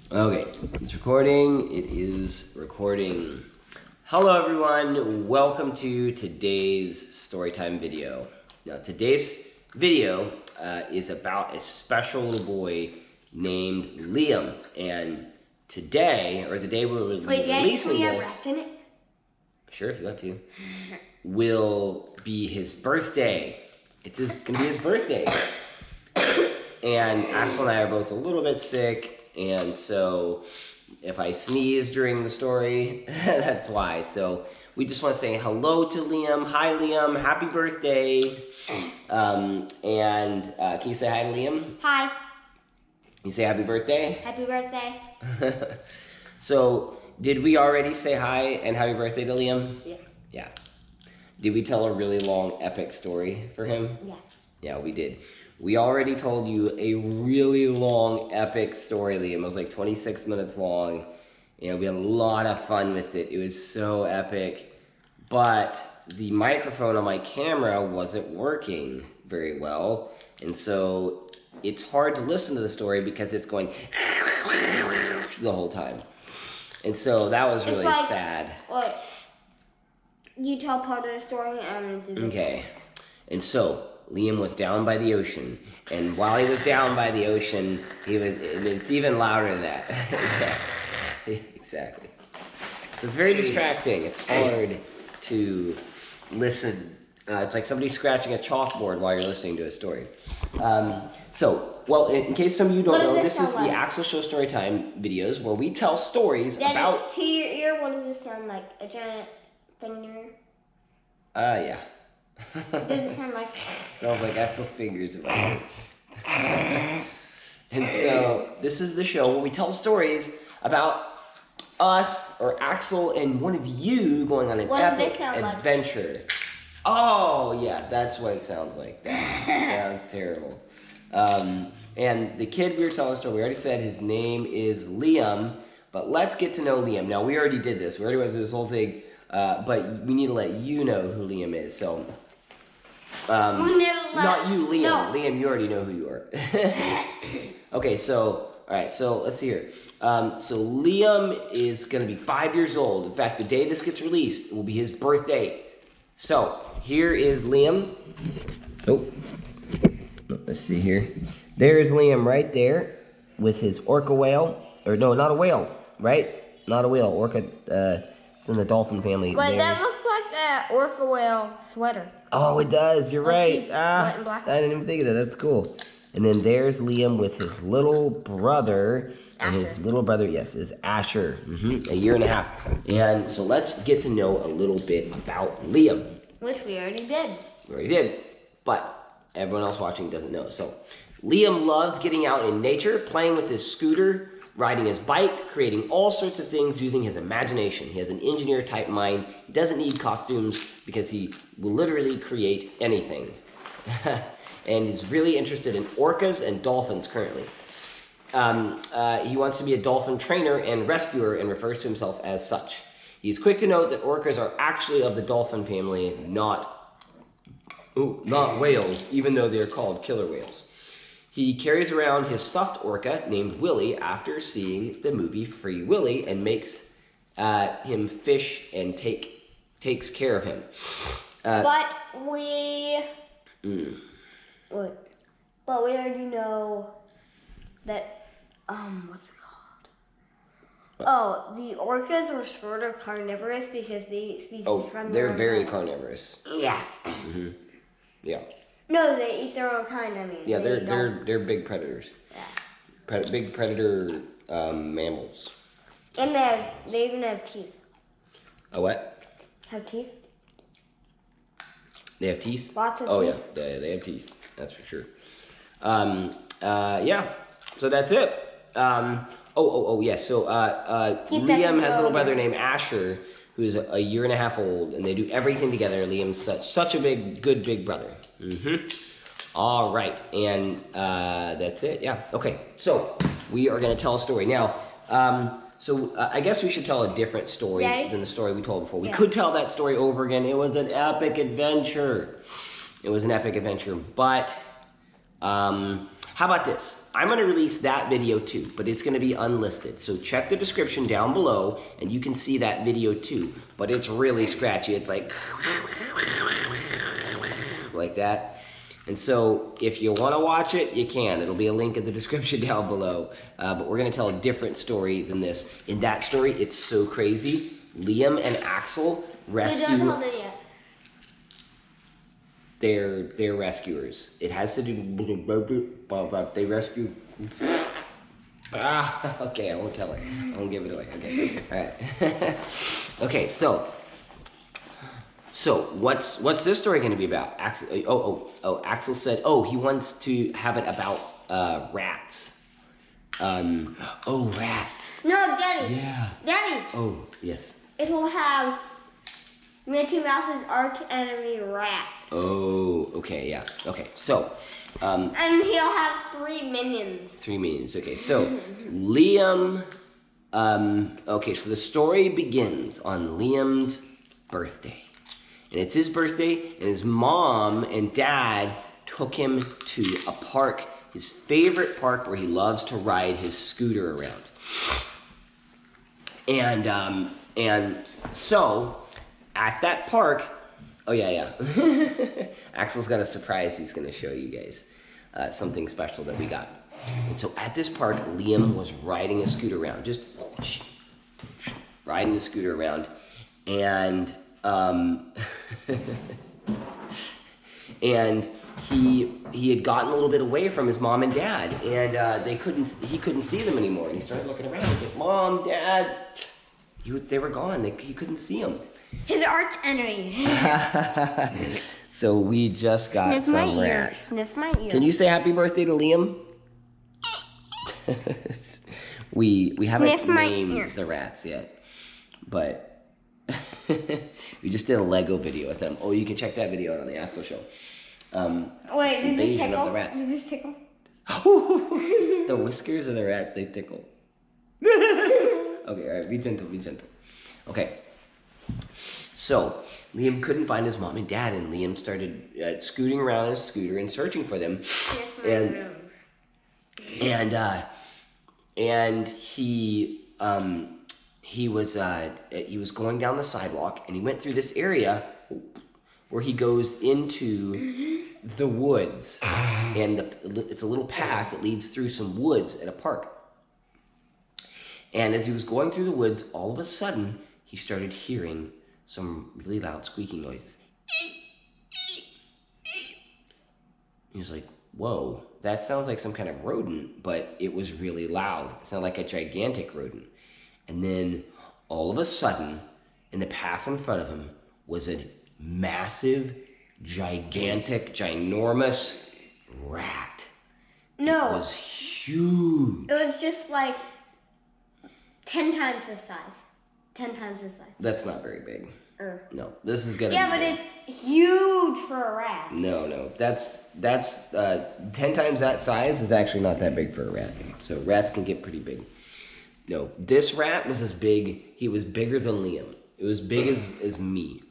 Okay, it's recording. It is recording. Hello everyone, welcome to today's Storytime video. Now today's video is about a special little boy named Liam. And today, or the day we're releasing this... It? Sure, if you want to. Will be his birthday. It's gonna be his birthday. And Axel and I are both a little bit sick. And so if I sneeze during the story, that's why. So we just want to say hello to Liam. Hi, Liam. Happy birthday. Can you say hi to Liam? Hi. You say happy birthday? Happy birthday. So did we already say hi and happy birthday to Liam? Yeah. Yeah. Did we tell a really long, epic story for him? Yeah. Yeah, we did. We already told you a really long, epic story, Liam. It was like 26 minutes long. You know, we had a lot of fun with it. It was so epic. But the microphone on my camera wasn't working very well. And so it's hard to listen to the story because it's going the whole time. And so that was really sad. Like, you tell part of the story and do the Okay. And so Liam was down by the ocean, and while he was down by the ocean, it's even louder than that. Exactly. So it's very distracting. It's hard to listen. It's like somebody scratching a chalkboard while you're listening to a story. Well, in case some of you don't know, this is the Axel Show Storytime videos where we tell stories about... To your ear, what does this sound like? A giant thing in your ear? Yeah. Does it sound like... Sounds like Axel's fingers in my head. And so, this is the show where we tell stories about us, or Axel, and one of you going on an epic adventure. Like? Oh, yeah, that's what it sounds like. That sounds terrible. And the kid we were telling the story, we already said his name is Liam, but let's get to know Liam. Now, we already did this. We already went through this whole thing, but we need to let you know who Liam is, so... not you, Liam. No. Liam, you already know who you are. Okay, so, alright, so let's see here. So Liam is going to be 5 years old. In fact, the day this gets released, it will be his birthday. So, here is Liam. Oh, let's see here. There's Liam right there with his orca whale. Or no, not a whale, right? Not a whale. Orca, it's in the dolphin family. But that looks like an orca whale sweater. Oh, it does. You're right. I didn't even think of that. That's cool. And then there's Liam with his little brother. And his little brother, yes, is Asher. A year and a half. And so let's get to know a little bit about Liam. Which we already did. We already did. But everyone else watching doesn't know. So Liam loves getting out in nature, playing with his scooter, riding his bike, creating all sorts of things using his imagination. He has an engineer-type mind. He doesn't need costumes because he will literally create anything. And he's really interested in orcas and dolphins currently. He wants to be a dolphin trainer and rescuer and refers to himself as such. He's quick to note that orcas are actually of the dolphin family, not whales, even though they're called killer whales. He carries around his stuffed orca named Willie after seeing the movie Free Willy and makes him fish and takes care of him. But we already know that, what's it called? Oh, the orcas are sort of carnivorous because they species from they're very carnivorous. Yeah. Yeah. No, they eat their own kind, I mean. Yeah, they're big predators. Yeah. Big predator mammals. And they even have teeth. A what? Have teeth? They have teeth? Lots of teeth. Oh yeah, they have teeth. That's for sure. Yeah. So that's it. Yes. So Liam has a little brother named Asher, who is a year and a half old, and they do everything together. Liam's such a good big brother. All right, and that's it. Yeah. Okay. So we are gonna tell a story now. I guess we should tell a different story than the story we told before. We could tell that story over again. It was an epic adventure. But How about this? I'm going to release that video too, but it's going to be unlisted. So check the description down below, and you can see that video too. But it's really scratchy. It's like that. And so if you want to watch it, you can. It'll be a link in the description down below. But we're going to tell a different story than this. In that story, it's so crazy. Liam and Axel rescue... You don't hold it yet. They're rescuers. It has to do... They rescue... Okay, I won't tell it. I won't give it away. Okay, all right. Okay, so what's this story going to be about? Axel. Axel said. He wants to have it about rats. Rats. No, Daddy. Yeah. Daddy. Oh, yes. It will have Mickey Mouse's arch enemy, rat. Oh, okay, yeah. Okay, so. And he'll have 3 minions. 3 minions. Okay, so Liam. Okay, so the story begins on Liam's birthday. And it's his birthday, and his mom and dad took him to a park, his favorite park where he loves to ride his scooter around. And so at that park, Axel's got a surprise he's going to show you guys, something special that we got. And so at this park, Liam was riding a scooter around, just riding the scooter around, and and he had gotten a little bit away from his mom and dad, and he couldn't see them anymore. And he started looking around. He's like, "Mom, Dad," they were gone. He couldn't see them. His arch enemy. So we just got some rats. Sniff my ear. Can you say happy birthday to Liam? we haven't named the rats yet, but we just did a Lego video with them. Oh, you can check that video out on the Axel Show. Wait, does this Invasion tickle? of the rats. Does this tickle? The whiskers of the rats, they tickle. Okay, all right, be gentle, be gentle. Okay. So, Liam couldn't find his mom and dad, and Liam started scooting around on his scooter and searching for them. And he was going down the sidewalk, and he went through this area where he goes into the woods, and it's a little path that leads through some woods at a park. And as he was going through the woods, all of a sudden he started hearing some really loud squeaking noises. He was like, "Whoa, that sounds like some kind of rodent," but it was really loud. It sounded like a gigantic rodent. And then all of a sudden, in the path in front of him was a massive, gigantic, ginormous rat. No. It was huge. It was just like 10 times this size. 10 times this size. That's not very big. No, this is gonna. Yeah, but big. it's huge for a rat. No, that's 10 times that size is actually not that big for a rat. So rats can get pretty big. No, this rat was as big. He was bigger than Liam. It was big as me.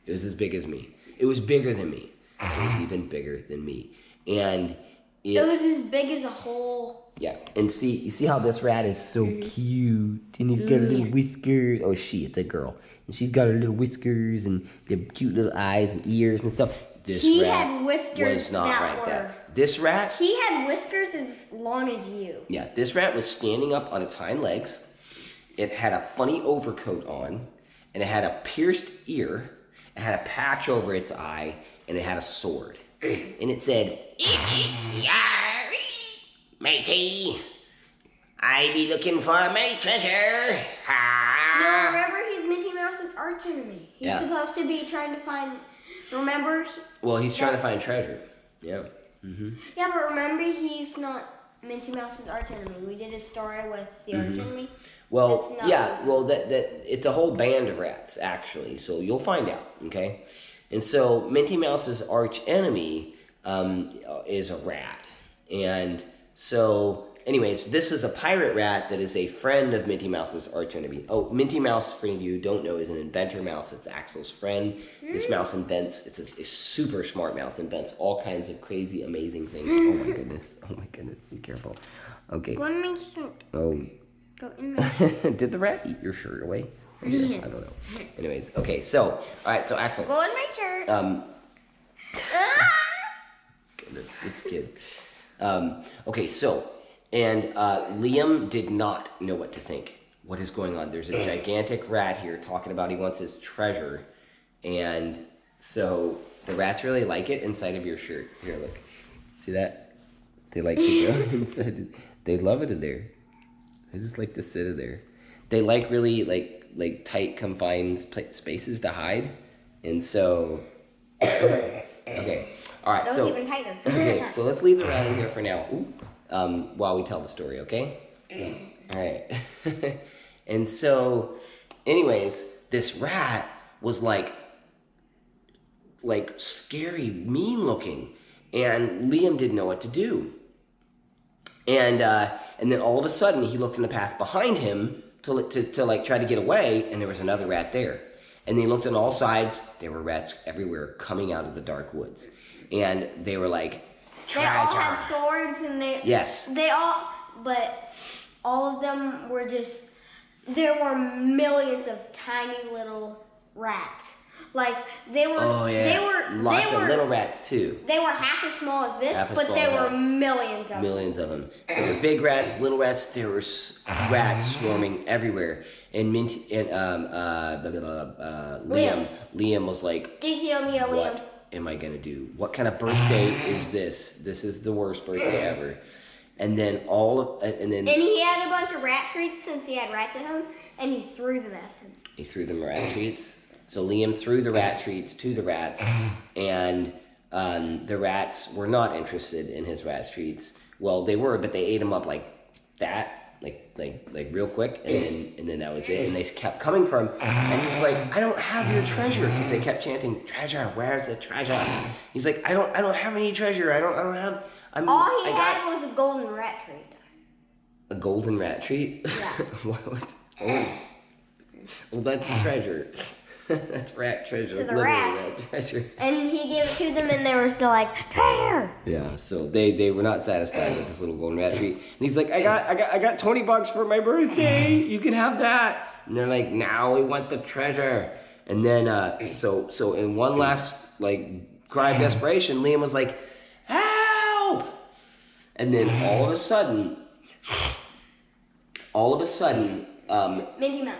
It was as big as me. It was bigger than me. It was even bigger than me. And it was as big as a whole. Yeah, and you see how this rat is so cute, and he's got a little whiskers. Oh, it's a girl, and she's got her little whiskers and the cute little eyes and ears and stuff. This rat had whiskers was not that like were... that. This rat, he had whiskers as long as you. Yeah, this rat was standing up on its hind legs. It had a funny overcoat on, and it had a pierced ear. It had a patch over its eye, and it had a sword, and it said, "Matey, I be looking for my treasure." No, remember he's Mickey Mouse's arch enemy. He's supposed to be trying to find. Remember? Well, he's trying to find treasure. Yeah. Yeah, but remember he's not Mickey Mouse's arch enemy. We did a story with the arch enemy. Well, yeah. Well, that it's a whole band of rats actually. So you'll find out. Okay. And so Minty Mouse's arch enemy is a rat, and so, anyways, this is a pirate rat that is a friend of Minty Mouse's arch enemy. Oh, Minty Mouse, for any of you who don't know, is an inventor mouse. That's Axel's friend. This mouse invents. It's a super smart mouse. Invents all kinds of crazy, amazing things. Oh my goodness. Oh my goodness. Be careful. Okay. Go in my shirt. Oh. Go in my shirt. Did the rat eat your shirt away? Yeah, I don't know. Anyways, okay. So, all right. So Axel. Go in my shirt. Goodness, this kid. Okay. So, and Liam did not know what to think. What is going on? There's a gigantic rat here talking about he wants his treasure. And so the rats really like it inside of your shirt. Here, look. See that? They like to go inside. They love it in there. They just like to sit in there. They like really like tight confined spaces to hide. And so, okay. All right. Don't even tighter. Okay. So let's leave the rat in here for now. While we tell the story. Okay. All right. And so, anyways, this rat was like scary, mean looking, and Liam didn't know what to do. And then all of a sudden, he looked in the path behind him to like try to get away, and there was another rat there. And they looked on all sides. There were rats everywhere coming out of the dark woods, and they were like, treasure. They all had swords, and but all of them were just. There were millions of tiny little rats. Like they were. Oh yeah. They were lots of little rats too. They were half as small as this, but there were millions of them. Millions of them. So there were big rats, little rats. There were rats swarming everywhere. And Liam was like, "What am I gonna do? What kind of birthday is this? This is the worst birthday ever." And then and he had a bunch of rat treats since he had rats at home, and he threw them at them. He threw them rat treats. So Liam threw the rat treats to the rats, and the rats were not interested in his rat treats. Well, they were, but they ate them up like that, like real quick, and then that was it. And they kept coming for him, and he's like, "I don't have your treasure," because they kept chanting, "Treasure, where's the treasure?" He's like, "I don't have any treasure. I don't have." All he had was a golden rat treat. A golden rat treat? Yeah. What? Oh. Well, that's treasure. That's rat treasure. To the rat treasure. And he gave it to them, and they were still like, treasure. Yeah. So they were not satisfied with this little golden rat treat, and he's like, I got $20 for my birthday. You can have that. And they're like, now we want the treasure. And then so in one last cry of desperation, Liam was like, help! And then all of a sudden, Mickey Mouse.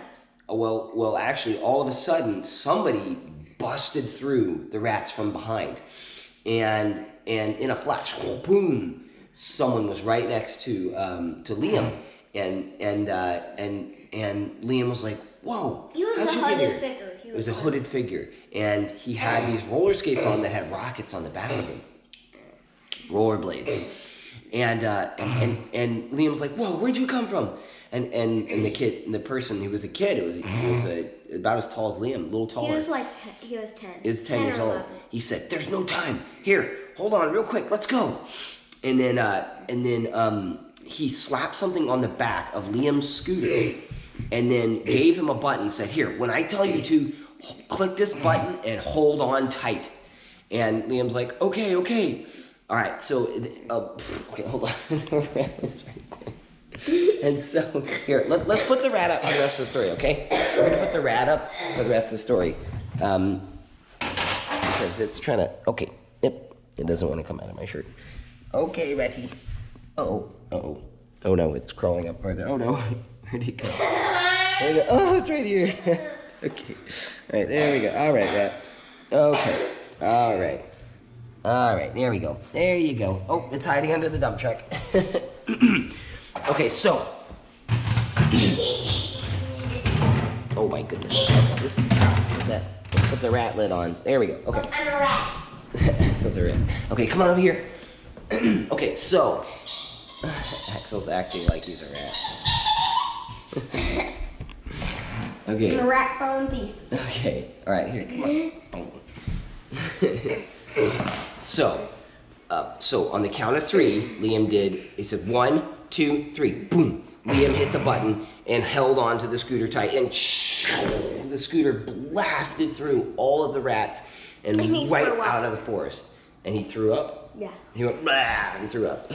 Well, actually, all of a sudden, somebody busted through the rats from behind, and in a flash, boom! Someone was right next to Liam, and Liam was like, "Whoa! He was a hooded figure. It was a hooded figure, and he had these roller skates on that had rockets on the back of them, rollerblades, and Liam's like, "Whoa! Where'd you come from?" And the person who was a kid, he was about as tall as Liam, a little taller. He was 10. He was 10 years old. He said, "There's no time. Here, hold on, real quick. Let's go." And then he slapped something on the back of Liam's scooter, and then gave him a button. Said, "Here, when I tell you to, click this button and hold on tight." And Liam's like, "Okay." All right. So, okay, hold on. The rat is right there. And so, here, let's put the rat up for the rest of the story, okay? We're going to put the rat up for the rest of the story. Because it's trying to, okay, yep, it doesn't want to come out of my shirt. Okay, ratty. Oh no, it's crawling up further. Oh no, where'd he go? There we go. Oh, it's right here. Okay, all right, there we go. All right, rat. Okay, all right, there we go. There you go. Oh, it's hiding under the dump truck. Okay, so. Oh my goodness. Okay, this is that. Let's put the rat lid on. There we go. Okay. I'm a rat. That's a rat. Okay, come on over here. Okay, so. Axel's acting like he's a rat. Okay. I'm a rat phone thief. Okay. All right, here, come on. So on the count of 3, Liam he said 1, 2, 3, boom. Liam hit the button and held on to the scooter tight, and the scooter blasted through all of the rats and right out of the forest. And he threw up? Yeah. He went blah and threw up.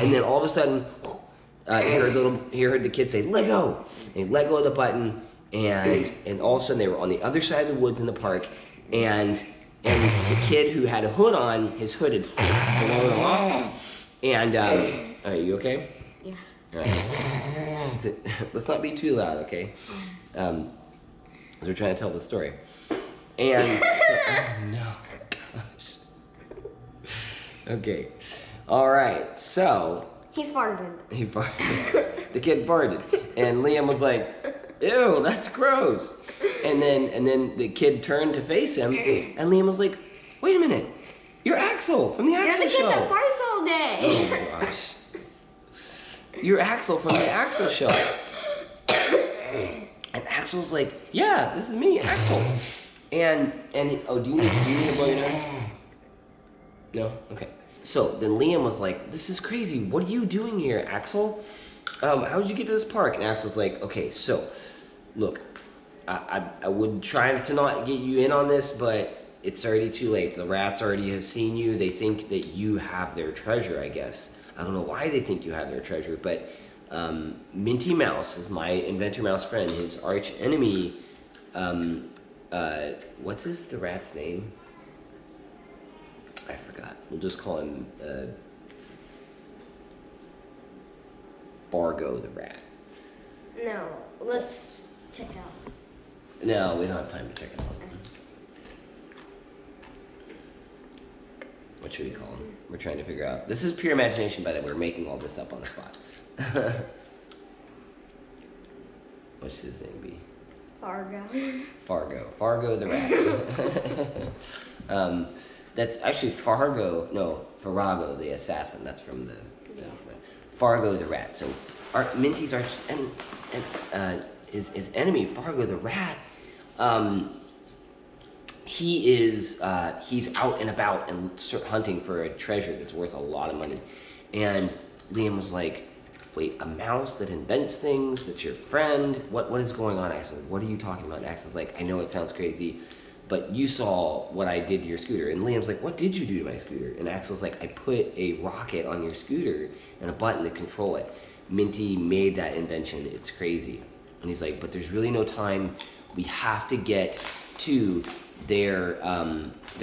And then all of a sudden, he heard the kid say, "Let go!" And he let go of the button, and all of a sudden they were on the other side of the woods in the park, and the kid who had a hood on, his hood had blown off. And are you okay? Yeah. All right. Let's not be too loud, okay? Because we're trying to tell the story. And so, oh no, gosh. Okay. All right. So he farted. He farted. The kid farted, and Liam was like, "Ew, that's gross." And then the kid turned to face him, and Liam was like, "Wait a minute, you're Axel from the Axel Show." You're the kid that farts all day. Oh gosh. You're Axel from the Axel Show. And Axel's like, "Yeah, this is me, Axel." And do you need to blow your nose? No? Okay. So then Liam was like, "This is crazy. What are you doing here, Axel? How did you get to this park?" And Axel's like, "Okay, so look, I would try to not get you in on this, but it's already too late. The rats already have seen you. They think that you have their treasure, I guess. I don't know why they think you have their treasure, but Minty Mouse is my inventor mouse friend. His arch enemy, what's the rat's name? I forgot. We'll just call him Fargo the rat. No, let's check out. No, we don't have time to check it out. What should we call him? We're trying to figure out. This is pure imagination, by the way. We're making all this up on the spot. What should his name be? Fargo. Fargo the rat. That's actually Farrago the assassin. That's from the Fargo the rat. So Minty's arch and his enemy, Fargo the rat, he's out and about and hunting for a treasure that's worth a lot of money. And Liam was like, "Wait, a mouse that invents things, that's your friend? What is going on, Axel? What are you talking about?" And Axel's like, "I know it sounds crazy, but you saw what I did to your scooter." And Liam's like, "What did you do to my scooter?" And Axel's like, "I put a rocket on your scooter and a button to control it. Minty made that invention. It's crazy." And he's like, "But there's really no time. We have to get to their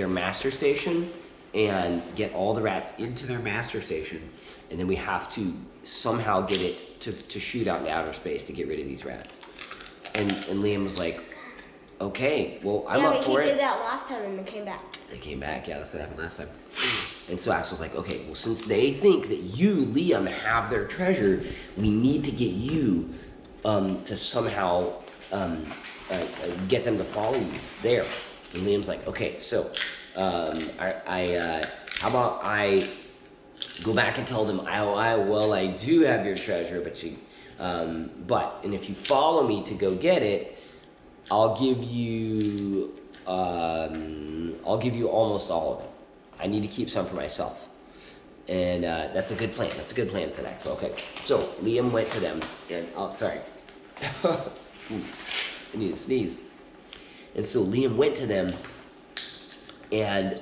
master station and get all the rats into their master station, and then we have to somehow get it to shoot out into outer space to get rid of these rats." And Liam was like, "Okay, well, I'm up for it." Yeah, but he did that last time and they came back. They came back, yeah, that's what happened last time. And so Axel's like, "Okay, well, since they think that you, Liam, have their treasure, we need to get you to somehow get them to follow you there." And Liam's like, "Okay, so how about I go back and tell them, I do have your treasure, and if you follow me to go get it, I'll give you almost all of it. I need to keep some for myself." And that's a good plan. That's a good plan, said Axel. Okay, so Liam went to them, and sorry, I need to sneeze. And so Liam went to them, and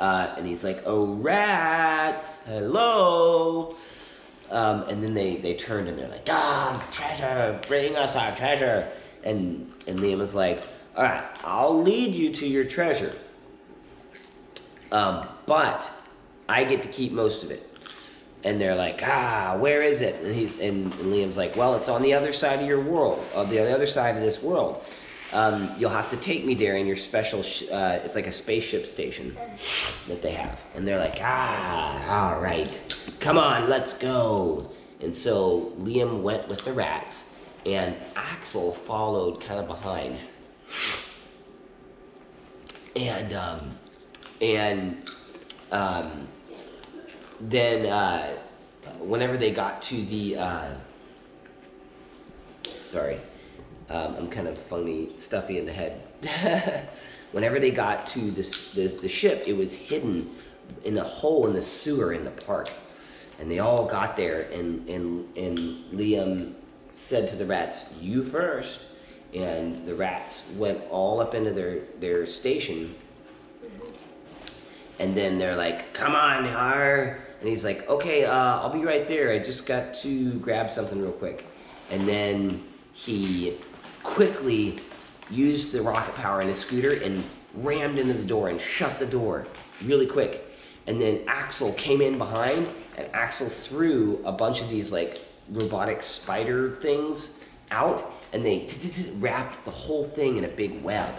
he's like, "Oh, rats, hello." And then they turned and they're like, "Treasure, bring us our treasure." And Liam was like, "All right, I'll lead you to your treasure, but I get to keep most of it." And they're like, "Where is it?" And Liam's like, "Well, it's on the other side of your world, the other side of this world. You'll have to take me there in your special, it's like a spaceship station that they have." And they're like, "All right, come on, let's go." And so Liam went with the rats, and Axel followed kind of behind. And then whenever they got to the, I'm kind of funny, stuffy in the head. Whenever they got to the ship, it was hidden in a hole in the sewer in the park. And they all got there, and Liam said to the rats, "You first." And the rats went all up into their station. And then they're like, "Come on, Har." And he's like, "Okay, I'll be right there. I just got to grab something real quick." And then he quickly used the rocket power in his scooter and rammed into the door and shut the door really quick. And then Axel came in behind, and Axel threw a bunch of these like robotic spider things out, and they wrapped the whole thing in a big web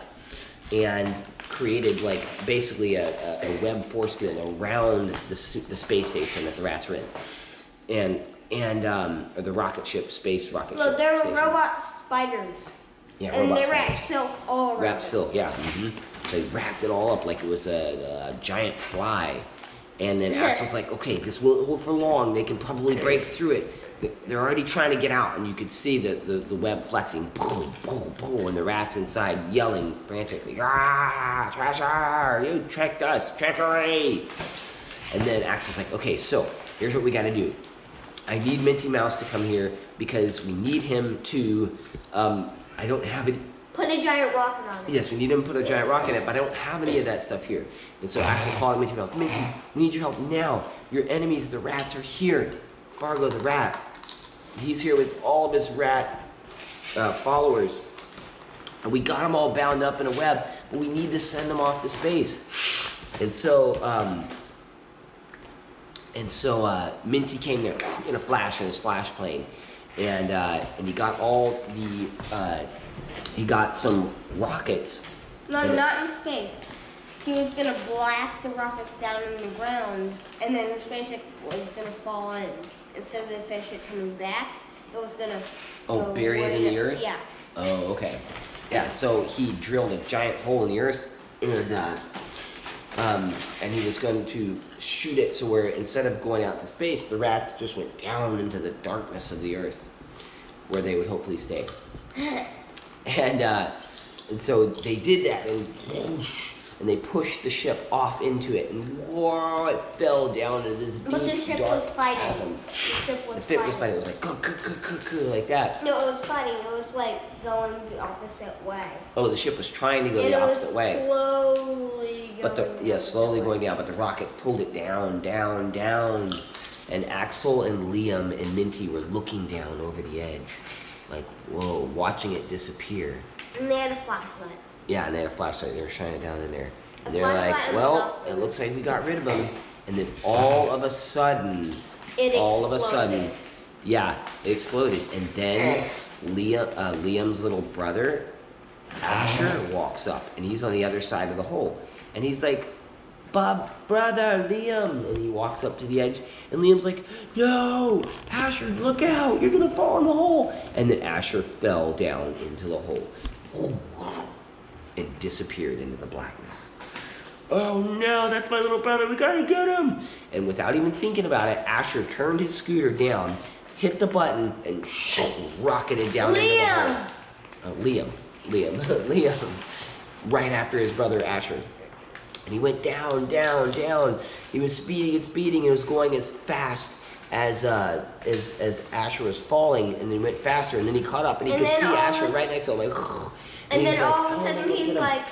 and created like basically a web force field around the space station that the rats were in, or the rocket ship, space rocket ship. No, there were station. robot spiders. Yeah, and robot they spiders. wrapped silk all around. Wrapped silk, yeah. So he wrapped it all up like it was a giant fly. And then Axel's like, "Okay, this won't hold for long. They can probably break through it." They're already trying to get out, and you could see the web flexing, boom, boom, boom, and the rats inside yelling frantically, "Ah, Trasher! You tricked us! Trickery!" And then Axel's like, "Okay, so here's what we got to do. I need Minty Mouse to come here because we need him to. I don't have it." Put a giant rocket on it. Yes, we need him to put a giant rock in it, but I don't have any of that stuff here. And so Axel called Minty Mouse. "Minty, we need your help now. Your enemies, the rats, are here. Fargo the rat. He's here with all of his rat followers. And we got them all bound up in a web, but we need to send them off to space." And so Minty came there in a flash, in his flash plane. And he got all the... he got some rockets. No, not in space. He was gonna blast the rockets down in the ground, and then the spaceship was gonna fall in. Instead of the spaceship coming back, it was gonna. Oh, bury it in the earth? Yeah. Oh, okay. Yeah, so he drilled a giant hole in the earth, and he was going to shoot it so where instead of going out to space, the rats just went down into the darkness of the earth, where they would hopefully stay. And so they did that, and whoosh, and they pushed the ship off into it, and whoa, it fell down into this But the deep, ship dark was fighting. chasm. The ship was The ship was fighting. fighting. It was like "Kuh, like that. No, it was fighting. It was like going the opposite way. Oh, the ship was trying to go And the it was opposite way. slowly going. But slowly going down. But the rocket pulled it down, down, down. And Axel and Liam and Minty were looking down over the edge, like whoa, watching it disappear. And they had a flashlight. Yeah, and they had a flashlight. They were shining down in there. And they're flashlight like, and "Well, a it looks like we got rid of him." And then all of a sudden, It exploded. yeah, it exploded. And then Liam's little brother, Asher, walks up, and he's on the other side of the hole. And he's like, brother, Liam. And he walks up to the edge, and Liam's like, "No, Asher, look out, you're gonna fall in the hole." And then Asher fell down into the hole and disappeared into the blackness. "Oh no, that's my little brother, we gotta get him." And without even thinking about it, Asher turned his scooter down, hit the button, and rocketed down into the hole. Liam, right after his brother Asher. And he went down, down, down. He was speeding and speeding, and it was going as fast as Asher was falling, and then he went faster, and then he caught up, and he could see Asher right next to him, like, and then all of a "Oh, sudden look he's at him." like,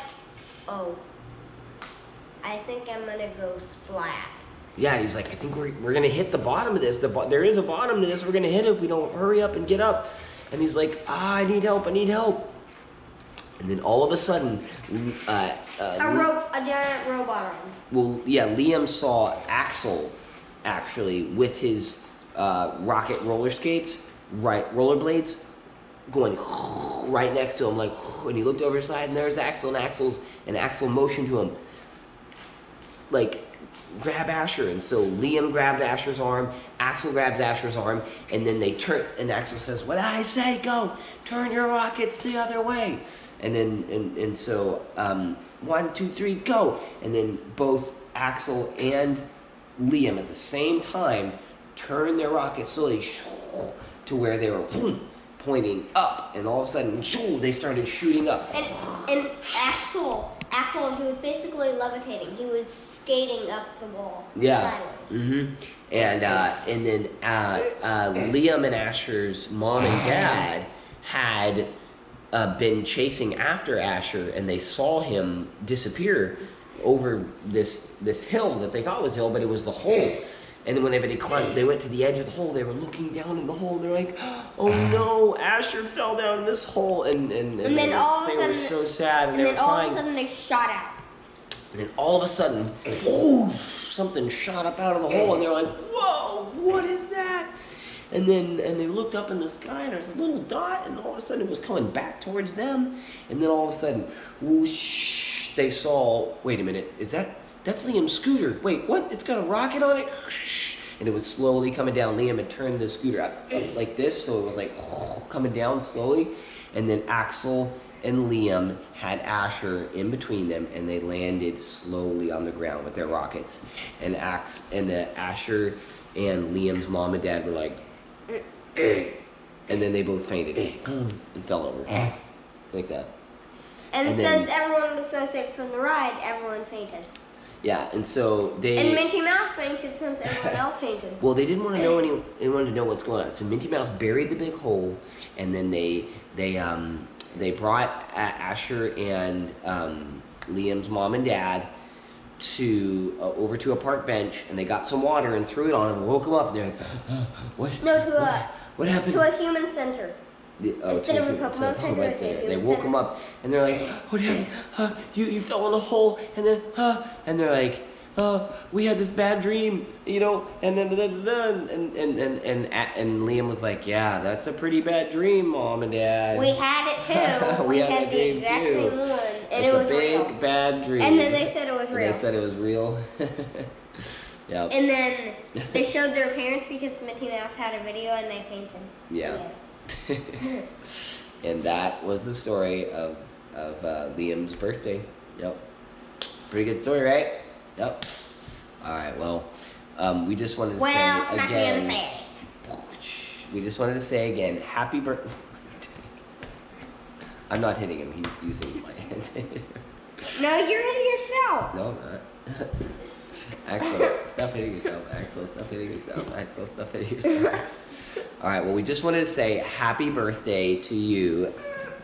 "Oh, I think I'm gonna go splat." Yeah, he's like, "I think we're gonna hit the bottom of this. There is a bottom to this. We're gonna hit it if we don't hurry up and get up." And he's like, "I need help. I need help." And then all of a sudden, A giant robot arm. well, yeah, Liam saw Axel actually with his rocket roller skates, rollerblades, going right next to him, like, and he looked over his side, and there's Axel, and Axel motioned to him, like, grab Asher. And so Liam grabbed Asher's arm, Axel grabbed Asher's arm, and then they turn, and Axel says, "What I say, go, turn your rockets the other way." And then, and so, 1, 2, 3, go. And then both Axel and Liam at the same time turned their rockets slowly to where they were pointing up. And all of a sudden, they started shooting up. And Axel, he was basically levitating. He was skating up the wall. Yeah. Sideways. And then Liam and Asher's mom and dad had been chasing after Asher, and they saw him disappear over this hill that they thought was a hill, but it was the hole. And then whenever they went to the edge of the hole, they were looking down in the hole, and they're like, "Oh no, Asher fell down in this hole!" And then all of a sudden, they were so sad, and they were crying. And then all of a sudden, they shot out. And then all of a sudden, whoosh, something shot up out of the hole, and they're like, "Whoa, what is that?" And they looked up in the sky, and there's a little dot, and all of a sudden it was coming back towards them. And then all of a sudden, whoosh, they saw, wait a minute, that's Liam's scooter. Wait, what? It's got a rocket on it? And it was slowly coming down. Liam had turned the scooter up like this, so it was like coming down slowly. And then Axel and Liam had Asher in between them, and they landed slowly on the ground with their rockets. And Asher and Liam's mom and dad were like, and then they both fainted and fell over like that. And since everyone was so sick from the ride, everyone fainted. Yeah, and so they... And Minty Mouse fainted since everyone else fainted. Well, they didn't want to know they wanted to know what's going on. So Minty Mouse buried the big hole, and then they brought Asher and Liam's mom and dad to over to a park bench, and they got some water and threw it on him and woke him up, and they're like, "What? No, what happened?" To a human center. Instead of a Pokemon center. They woke him up, and they're like, "What happened? You fell in a hole," and then and they're like, "We had this bad dream, you know," and then and Liam was like, "Yeah, that's a pretty bad dream, Mom and Dad. We had it too. we had the exact same one, and it was real. It's a big bad dream." And then they said it was real. They said it was real. Yeah. And then they showed their parents because Minty Mouse had a video, and they fainted. Yeah. And that was the story of Liam's birthday. Yep. Pretty good story, right? Yep. All right. Well, we just wanted to say smack again. me in the face. We just wanted to say again, happy birthday. I'm not hitting him. He's using my hand. No, you're hitting yourself. No, I'm not. Axel, stop hitting yourself. Axel, stop hitting yourself. Axel, stop hitting yourself. All right, well, we just wanted to say happy birthday to you,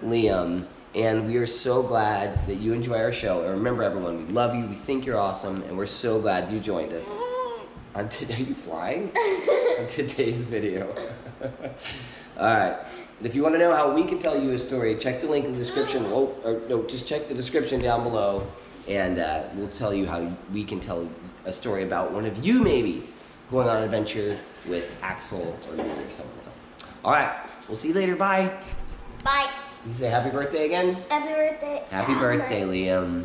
Liam, and we are so glad that you enjoy our show. And remember, everyone, we love you, we think you're awesome, and we're so glad you joined us. Are you flying? On today's video. All right, and if you want to know how we can tell you a story, check the link in the description. Just check the description down below, and we'll tell you how we can tell a story about one of you, maybe, going on an adventure with Axel or you or someone. All right, we'll see you later. Bye. Bye. You say happy birthday again? Happy birthday. Happy birthday, Liam.